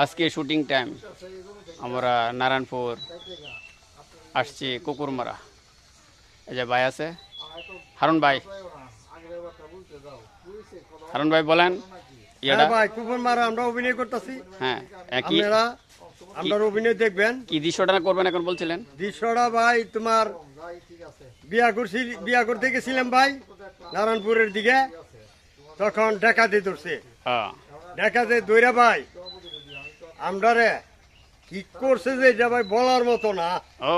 আজকে shooting time আমরা নারায়ণপুর আসছি কুকুরমারা। এই যে ভাই আছে হারুন ভাই। হারুন ভাই বলেন। ভাই কুকুরমারা আমরা অভিনয় করতেছি। হ্যাঁ, কি আপনারা আমরা অভিনয় দেখবেন। কি দৃশ্যটা করবেন এখন বলছিলেন? দৃশ্যটা ভাই তোমার বিয়া করতে গেছিলাম ভাই নারায়ণপুরের দিকে, তখন ডাকাতি ধরছে। ডাকাতি ধরে ভাই আমরা রে কি করছে যে এটা ভাই বলার মতো না। ও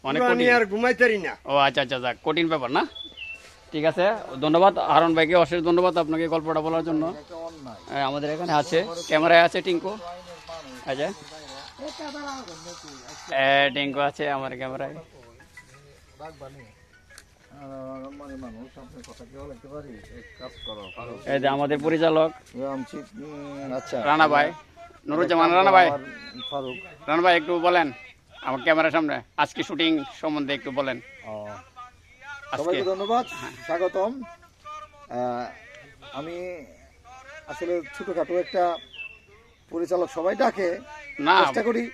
অনেক আর ঘুমাইতারি না। ও আচ্ছা আচ্ছা, যাক, কঠিন ব্যাপার না। ঠিক আছে, ধন্যবাদ হারুন ভাইকে, অশেষ ধন্যবাদ আপনাকে গল্পটা বলার জন্য। আমাদের এখানে আছে, ক্যামেরায় আছে টিঙ্কু। আচ্ছা, টিঙ্কু আছে আমার ক্যামেরায়। এই যে আমাদের পরিচালক রানা ভাই, নুরুজ্জামান রানা ভাই। রানা ভাই একটু বলেন আমার ক্যামেরার সামনে আজকে শুটিং সম্বন্ধে একটু বলেন। সবাইকে ধন্যবাদ, স্বাগতম। আমি আসলে ছোটখাটো একটা পরিচালক, সবাই ডাকে, চেষ্টা করি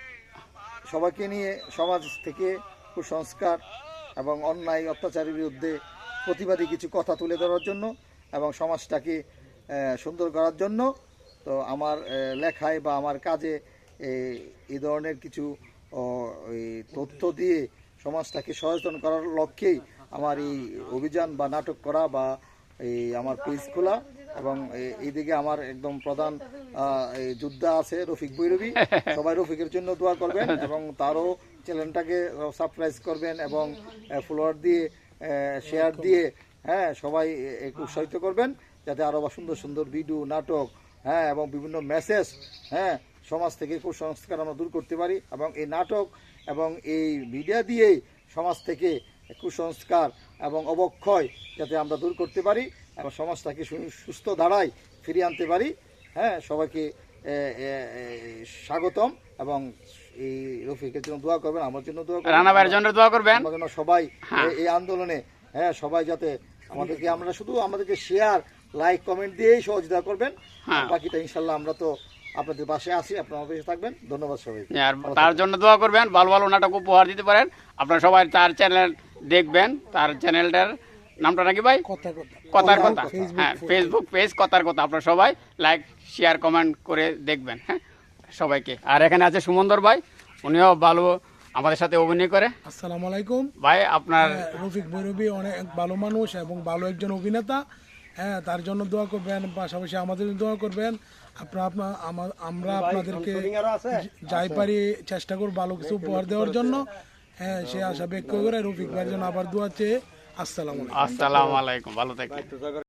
সবাইকে নিয়ে সমাজ থেকে কুসংস্কার এবং অন্যায় অত্যাচারের বিরুদ্ধে প্রতিবাদী কিছু কথা তুলে ধরার জন্য এবং সমাজটাকে সুন্দর করার জন্য। তো আমার লেখায় বা আমার কাজে এই ধরনের কিছু তথ্য দিয়ে সমাজটাকে সচেতন করার লক্ষ্যেই আমার এই অভিযান বা নাটক করা বা এই আমার পেজ খোলা। এবং এইদিকে আমার একদম প্রধান যোদ্ধা আছে রফিক বৈরবী। সবাই রফিকের জন্য দোয়া করবেন এবং তারও চ্যানেলটাকে সাবস্ক্রাইব করবেন এবং ফলোয়ার দিয়ে শেয়ার দিয়ে সবাই উৎসাহিত করবেন, যাতে আরও সুন্দর সুন্দর ভিডিও, নাটক এবং বিভিন্ন মেসেজ সমাজ থেকে কুসংস্কার আমরা দূর করতে পারি। এবং এই নাটক এবং এই মিডিয়া দিয়েই সমাজ থেকে কুসংস্কার এবং অবক্ষয় যাতে আমরা দূর করতে পারি এবং সমাজটাকে সুস্থ ধারায় ফিরিয়ে আনতে পারি। সবাইকে স্বাগতম এবং এই রফিকের জন্য দোয়া করবেন, আমার জন্য দোয়া করবেন, রানা ভাইয়ের জন্য দোয়া করবেন। আমার জন্য সবাই এই আন্দোলনে সবাই যাতে আমাদেরকে শেয়ার, লাইক, কমেন্ট দিয়েই সহযোগিতা করবেন। বাকিটা ইনশাল্লাহ আমরা তো আপনাদের পাশে আছি, আপনারা আমার পাশে থাকবেন। ধন্যবাদ সবাই। আর তার জন্য দোয়া করবেন, ভালো ভালো নাটক উপহার দিতে পারেন। আপনারা সবাই তার চ্যানেল দেখবেন। তার চ্যানেলটার নামটা নাকি ভাই? কথার কথা। হ্যাঁ, ফেসবুক পেজ কথার কথা। আপনারা সবাই লাইক, শেয়ার, কমেন্ট করে দেখবেন। হ্যাঁ, সবাইকে। আর এখানে আছে সুমন্দর ভাই, উনিও ভালো আমাদের সাথে অভিনয় করে। আসসালামু আলাইকুম ভাই। আপনার রফিক বৈরবী অনেক ভালো মানুষ এবং ভালো একজন অভিনেতা। তার জন্য দোয়া করবেন, পাশাপাশি আমাদের দোয়া করবেন। আমরা আপনাদেরকে যাই পারি চেষ্টা করব ভালো কিছু উপহার দেওয়ার জন্য। সে আশা ব্যক্ত করে রফিক ভাইয়ের জন্য আবার দোয়া চেয়ে আসসালামু আলাইকুম। আসসালামু আলাইকুম, ভালো থাকবেন।